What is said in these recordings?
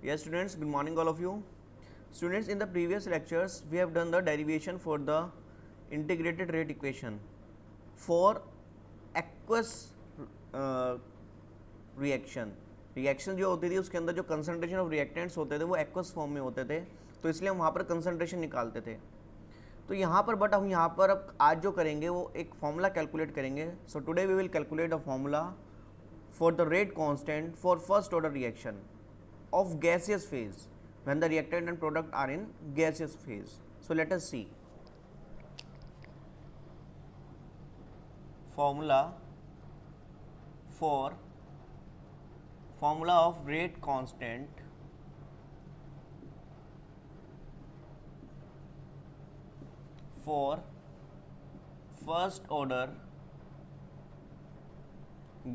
Yes, students, good morning, all of you. Students, in the previous lectures, we have done the derivation for the integrated rate equation for aqueous uh, reaction. Reaction जो होती थी उसके अंदर जो concentration of reactants होते थे वो aqueous form में होते थे, तो इसलिए हम वहाँ पर कंसंट्रेशन निकालते थे. तो यहाँ पर बट हम यहाँ पर अब आज जो करेंगे वो एक फॉर्मूला कैलकुलेट करेंगे. So today we will calculate a formula for the rate constant for first order reaction of gaseous phase when the reactant and product are in gaseous phase. So let us see formula of rate constant for first order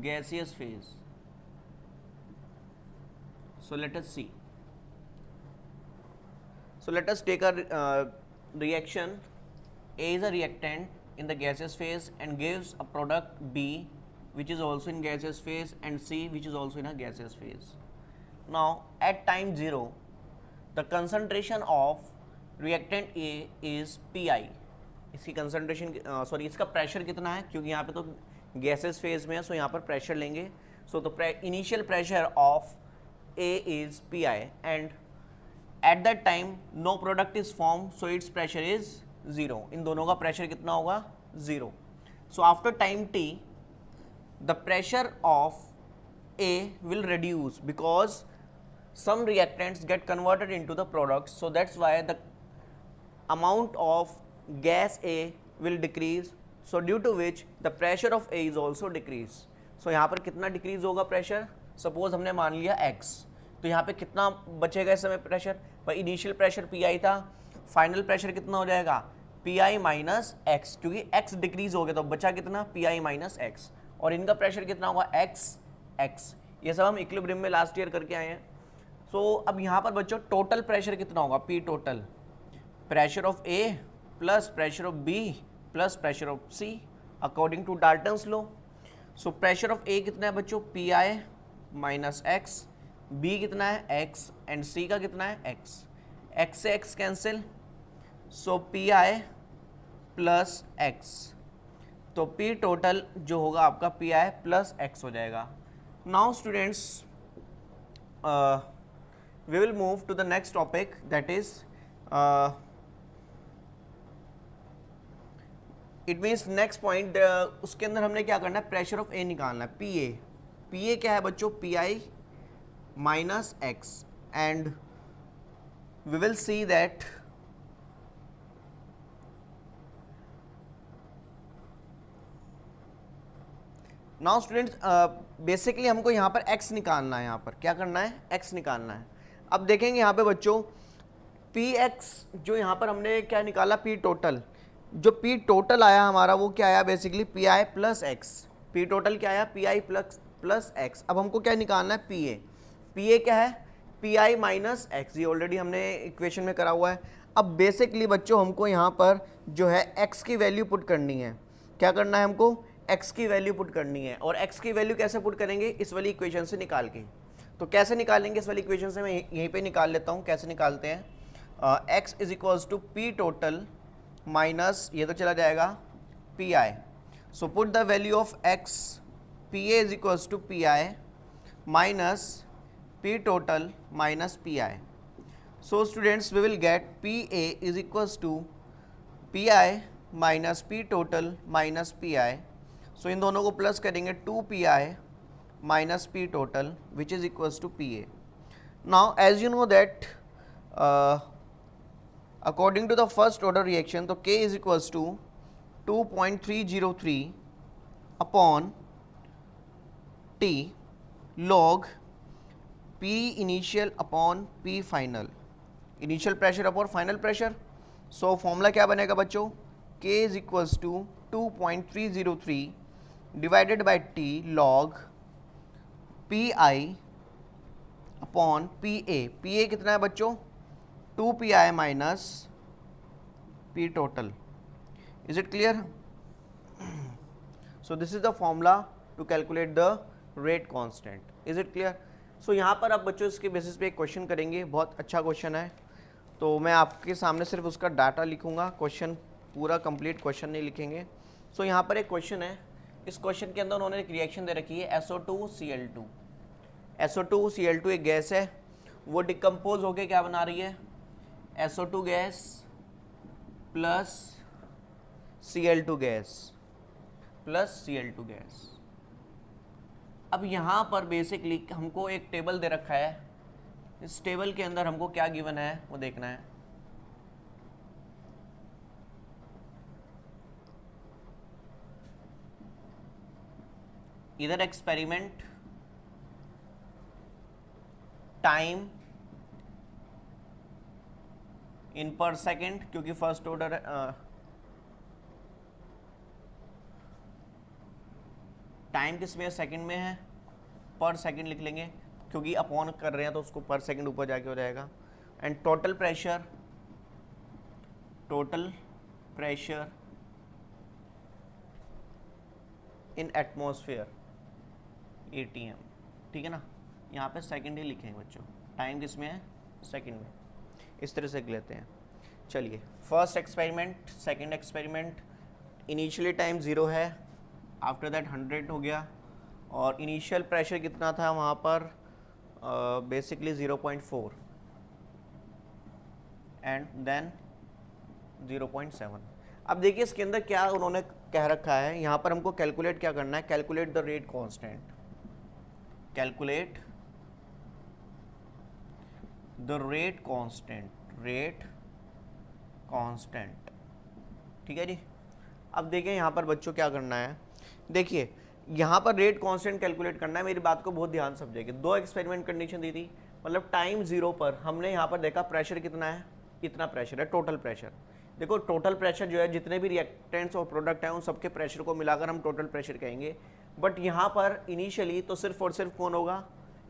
gaseous phase. So let us see. So let us take a reaction. A is a reactant in the gaseous phase and gives a product B which is also in gaseous phase and C which is also in a gaseous phase. Now at time 0 the concentration of reactant A is Pi. इसकी concentration sorry इसका pressure कितना है, क्योंकि यहाँ पे तो gases phase में है, सो यहाँ पर प्रेशर लेंगे. सो तो initial pressure of A is P I and at that time no product is form, so it's pressure is 0. इन दोनों का प्रेशर कितना होगा 0. So after time T the pressure of A will reduce because some reactants get converted into the products, so that's why the amount of gas A will decrease, so due to which the pressure of A is also decrease. so यहाँ पर कितना decrease होगा pressure, suppose हमने मान लिया x, तो यहाँ पे कितना बचेगा इस समय प्रेशर. भाई इनिशियल प्रेशर पी आई था, फाइनल प्रेशर कितना हो जाएगा पी आई माइनस एक्स, क्योंकि x डिक्रीज हो गया तो बचा कितना पी आई माइनस एक्स, और इनका प्रेशर कितना होगा x. ये सब हम इक्विलिब्रियम में लास्ट ईयर करके आए हैं. सो अब यहाँ पर बच्चों टोटल प्रेशर कितना होगा, P total, pressure of A plus pressure of B plus pressure of C according to Dalton's law. So pressure of A कितना है बच्चों P I minus X, B कितना है एक्स एंड सी का कितना है एक्स. एक्स से X cancel, so P I plus X, तो पी टोटल जो होगा आपका पी आई प्लस एक्स हो जाएगा. Now students we will move to the next topic, that is it means next point. उसके अंदर हमने क्या करना है, प्रेशर ऑफ ए निकालना है, पी ए क्या है बच्चों P I minus X, and we will see that now students basically हमको यहाँ पर x निकालना है. यहाँ पर क्या करना है, x निकालना है. अब देखेंगे यहाँ पे बच्चों पी एक्स, जो यहाँ पर हमने क्या निकाला पी टोटल, जो पी टोटल आया हमारा वो क्या आया basically P I plus x. P total क्या आया पी आई प्लस एक्स. अब हमको क्या निकालना है पी ए क्या है पी आई माइनस एक्स, ये ऑलरेडी हमने इक्वेशन में करा हुआ है. अब बेसिकली बच्चों हमको यहाँ पर जो है एक्स की वैल्यू पुट करनी है. क्या करना है हमको, एक्स की वैल्यू पुट करनी है. और एक्स की वैल्यू कैसे पुट करेंगे, इस वाली इक्वेशन से निकाल के. तो कैसे निकालेंगे इस वाली इक्वेशन से, मैं यहीं पे निकाल लेता हूँ. कैसे निकालते हैं, X is equals to P total minus ये तो चला जाएगा P I. So put the value of X, P A is equals to P I minus P total minus P I. So students we will get P A is equals to P I minus P total minus P I. So इन दोनों को plus करेंगे 2pi minus P total which is equals to P A. Now as you know that according to the first order reaction, तो K is equals to 2.303 upon T log P initial upon P final, initial pressure upon final pressure. so formula क्या बनेगा बच्चों, K is equals to 2.303 divided by T log PI upon PA. PA कितना है बच्चों 2pi minus P total. Is it clear? So this is the formula to calculate the rate constant. Is it clear? सो यहाँ पर आप बच्चों इसके basis पे एक क्वेश्चन करेंगे, बहुत अच्छा क्वेश्चन है। तो मैं आपके सामने सिर्फ उसका डाटा लिखूंगा, क्वेश्चन पूरा कंप्लीट क्वेश्चन नहीं लिखेंगे। सो यहाँ पर एक क्वेश्चन है, इस क्वेश्चन के अंदर उन्होंने एक रिएक्शन दे रखी है SO2Cl2। SO2Cl2 एक गैस है, वो डिकम्पोज होके क्या बना रही है, SO2 gas plus Cl2 gas plus Cl2 gas. अब यहाँ पर बेसिकली हमको एक टेबल दे रखा है, इस टेबल के अंदर हमको क्या गिवन है वो देखना है। इधर एक्सपेरिमेंट टाइम इन पर सेकेंड, क्योंकि फर्स्ट ऑर्डर टाइम किस में है, सेकंड में है, पर सेकंड लिख लेंगे क्योंकि अपॉन कर रहे हैं तो उसको पर सेकंड ऊपर जाके हो जाएगा। And total pressure in atmosphere ATM, ठीक है ना। यहाँ पे सेकंड ही लिखेंगे बच्चों, टाइम किस में है, सेकंड में। इस तरह से लिख लेते हैं। चलिए, first experiment, second experiment, initially time 0 है, आफ्टर दैट 100 हो गया, और इनिशियल प्रेशर कितना था वहाँ पर, बेसिकली 0.4 एंड देन 0.7। अब देखिए इसके अंदर क्या उन्होंने कह रखा है, यहाँ पर हमको कैलकुलेट क्या करना है, calculate the rate constant, calculate the rate constant, ठीक है जी। अब देखिए यहाँ पर बच्चों क्या करना है, देखिए यहाँ पर रेट कांस्टेंट कैलकुलेट करना है। मेरी बात को बहुत ध्यान समझेंगे। 2 एक्सपेरिमेंट कंडीशन दी थी, मतलब टाइम 0 पर हमने यहाँ पर देखा प्रेशर कितना है, इतना प्रेशर है, टोटल प्रेशर। देखो टोटल प्रेशर जो है, जितने भी रिएक्टेंट्स और प्रोडक्ट हैं उन सबके प्रेशर को मिलाकर हम टोटल प्रेशर कहेंगे। बट यहाँ पर इनिशियली तो सिर्फ और सिर्फ कौन होगा,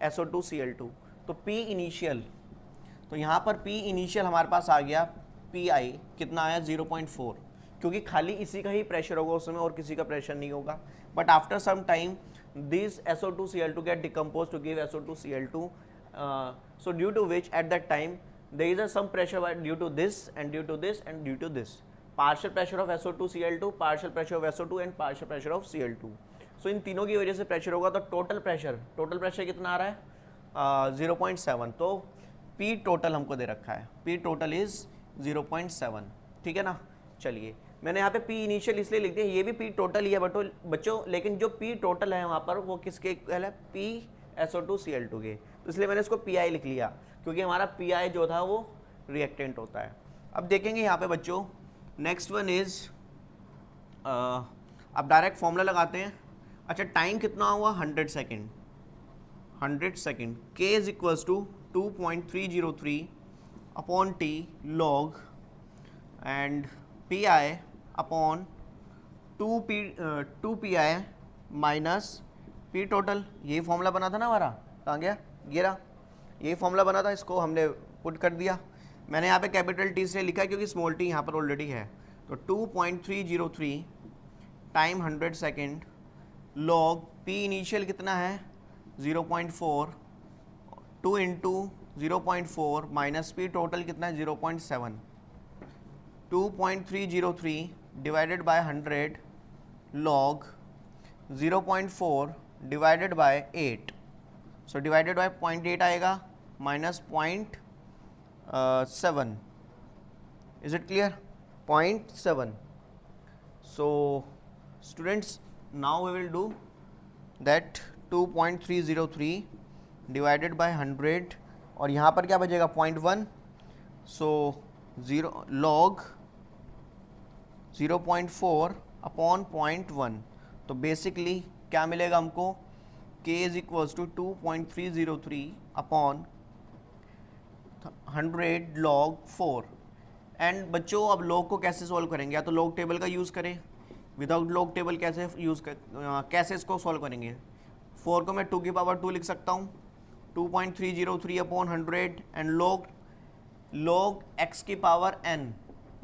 SO2Cl2, तो P इनिशियल, तो यहाँ पर P इनिशियल हमारे पास आ गया, PI कितना आया 0.4, क्योंकि खाली इसी का ही प्रेशर होगा उसमें और किसी का प्रेशर नहीं होगा। But after some time this SO2Cl2 get decomposed to give SO2Cl2, so due to which at that time there is a some pressure due to this and due to this and due to this, partial pressure of SO2Cl2, partial pressure of SO2 and partial pressure of Cl2। so इन तीनों की वजह से pressure होगा, तो total pressure कितना आ रहा है 0.7। तो P टोटल हमको दे रखा है, P टोटल इज 0.7, ठीक है ना। चलिए मैंने यहाँ पे P इनिशियल इसलिए लिख दिया, ये भी P टोटल ही है बच्चों, लेकिन जो P टोटल है वहाँ पर वो किसके इक्वल है, P SO2Cl2 के, तो इसलिए मैंने इसको PI लिख लिया, क्योंकि हमारा PI जो था वो रिएक्टेंट होता है। अब देखेंगे यहाँ पे बच्चों, नेक्स्ट वन इज, अब डायरेक्ट फॉर्मूला लगाते हैं। अच्छा, टाइम कितना हुआ 100 second, K is equals to 2.303 upon T log and PI upon 2PI minus P total. यही फॉर्मूला बना था ना हमारा, कहाँ गया, ये रहा, यही फॉर्मूला बना था, इसको हमने पुट कर दिया। मैंने यहाँ पे कैपिटल T से लिखा है क्योंकि स्मॉल t यहाँ पर ऑलरेडी है। तो 2.303 time 100 second log P initial कितना है 0.4, 2 इंटू 0.4 माइनस P टोटल कितना है 0.7, 2.303 divided by 100 log 0.4 divided by 8, so divided by 0.8 आएगा minus 0.7, is it clear, 0.7। So students now we will do that 2.303 divided by 100, और यहाँ पर क्या बचेगा 0.1, सो 0 लॉग 0.4 अपॉन 0.1, तो बेसिकली क्या मिलेगा हमको, K is equals to 2.303 upon 100 log 4। And बच्चों अब लॉग को कैसे सॉल्व करेंगे, या तो लॉग टेबल का यूज़ करें, विदाउट लॉग टेबल कैसे इसको सॉल्व करेंगे। 4 को मैं 2 की पावर 2 लिख सकता हूँ, 2.303 अपॉन 100 एंड लॉग x की power n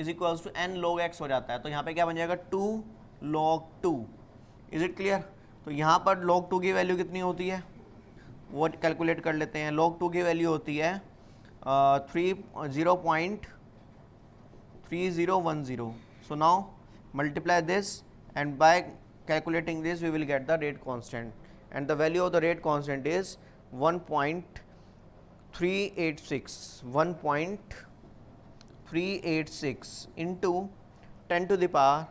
is equals to n log x हो जाता है। तो यहाँ पे क्या बन जाएगा 2 log 2, इज इट क्लियर। तो यहाँ पर log 2 की वैल्यू कितनी होती है, वो कैलकुलेट कर लेते हैं। log 2 की वैल्यू होती है 0.3010. So now multiply this, and by calculating this we will get the rate constant, and the value of the rate constant is 1.386 into 10 to the power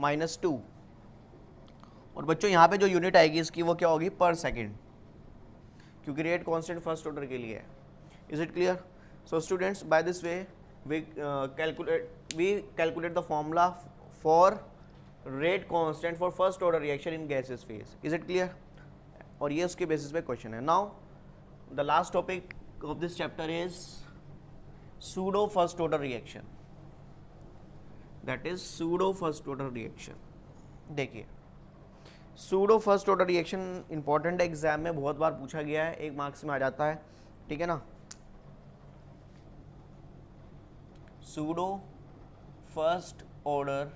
minus 2. और बच्चों यहाँ पे जो यूनिट आएगी इसकी वो क्या होगी, पर सेकेंड, क्योंकि रेट कांस्टेंट फर्स्ट ऑर्डर के लिए है. Is it clear? So students, by this way we calculate the formula for rate constant for first order reaction in gaseous phase. Is it clear? और ये उसके बेसिस पे question है. Now the last topic of this chapter is pseudo first order reaction. That is pseudo first order reaction. देखिए, pseudo first order reaction important exam में बहुत बार पूछा गया है, 1 मार्क्स में आ जाता है, ठीक है ना. Pseudo first order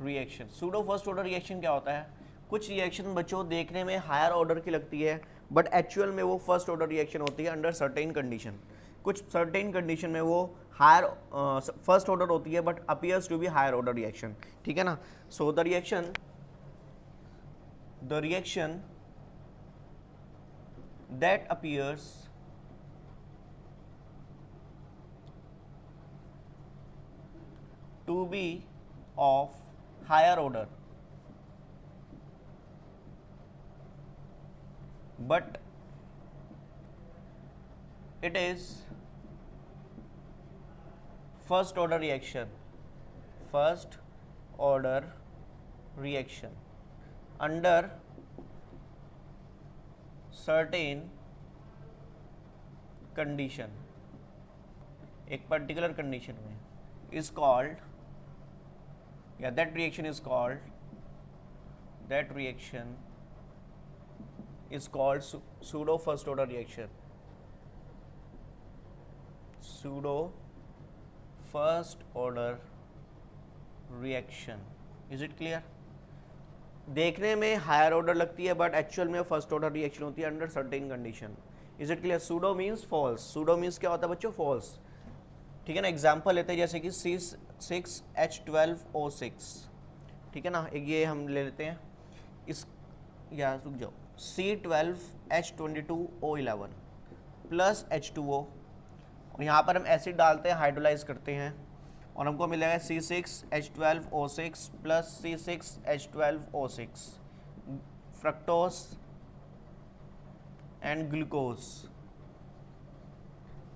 reaction. Pseudo first order reaction क्या होता है? कुछ रिएक्शन बच्चों देखने में हायर ऑर्डर की लगती है, बट एक्चुअल में वो फर्स्ट ऑर्डर रिएक्शन होती है अंडर सर्टेन कंडीशन. कुछ सर्टेन कंडीशन में वो हायर फर्स्ट ऑर्डर होती है but appears to be higher order reaction, ठीक है ना. So the reaction that appears to be of higher order but it is first order reaction under certain condition, एक particular condition में, is called, that reaction is called pseudo first order reaction. Pseudo first order reaction. Is it clear? देखने में higher order लगती है but actual में first order reaction होती है under certain condition. Is it clear? Pseudo means false. Pseudo means क्या होता है बच्चों? फॉल्स, ठीक है ना. एग्जांपल लेते हैं जैसे कि C6H12O6, ठीक है ना. एक ये हम ले लेते हैं, इस या रुक जाओ, C12H22O11 प्लस H2O, और यहाँ पर हम एसिड डालते हैं, हाइड्रोलाइज करते हैं, और हमको मिलेगा C6H12O6 plus C6H12O6, fructose and glucose.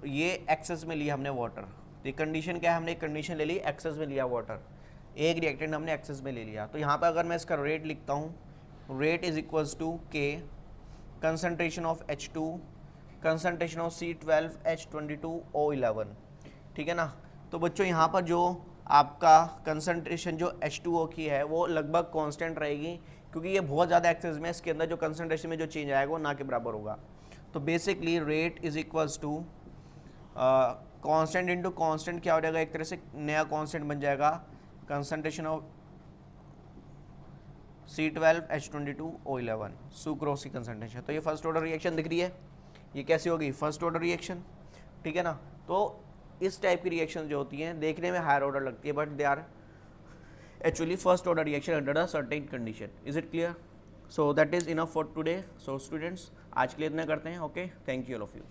ये एक्सेस में लिया हमने वाटर. तो ये कंडीशन क्या है? हमने एक कंडीशन ले ली, एक्सेस में लिया वाटर, एक रिएक्टेंट हमने एक्सेस में ले लिया. तो यहाँ पर अगर मैं इसका रेट लिखता हूँ, rate is equals to K concentration of H2 concentration of C12H22O11, ठीक है ना. तो बच्चों यहाँ पर जो आपका कंसनट्रेशन जो H2O की है वो लगभग कांस्टेंट रहेगी, क्योंकि ये बहुत ज़्यादा एक्सेस में, इसके अंदर जो कंसनट्रेशन में जो चेंज आएगा वो ना के बराबर होगा. तो basically rate is equals to constant into constant क्या हो जाएगा, एक तरह से नया कांस्टेंट बन जाएगा, कंसनट्रेशन ऑफ C12H22O11 सुक्रोज की कंसनट्रेशन. तो ये फर्स्ट ऑर्डर रिएक्शन दिख रही है, ये कैसी होगी? फर्स्ट ऑर्डर रिएक्शन, ठीक है ना. तो इस टाइप की रिएक्शन जो होती हैं देखने में हायर ऑर्डर लगती है but they are actually first order reaction under a certain condition. Is it clear? So that is enough for today. So students, आज के लिए इतना करते हैं. Okay, thank you all of you.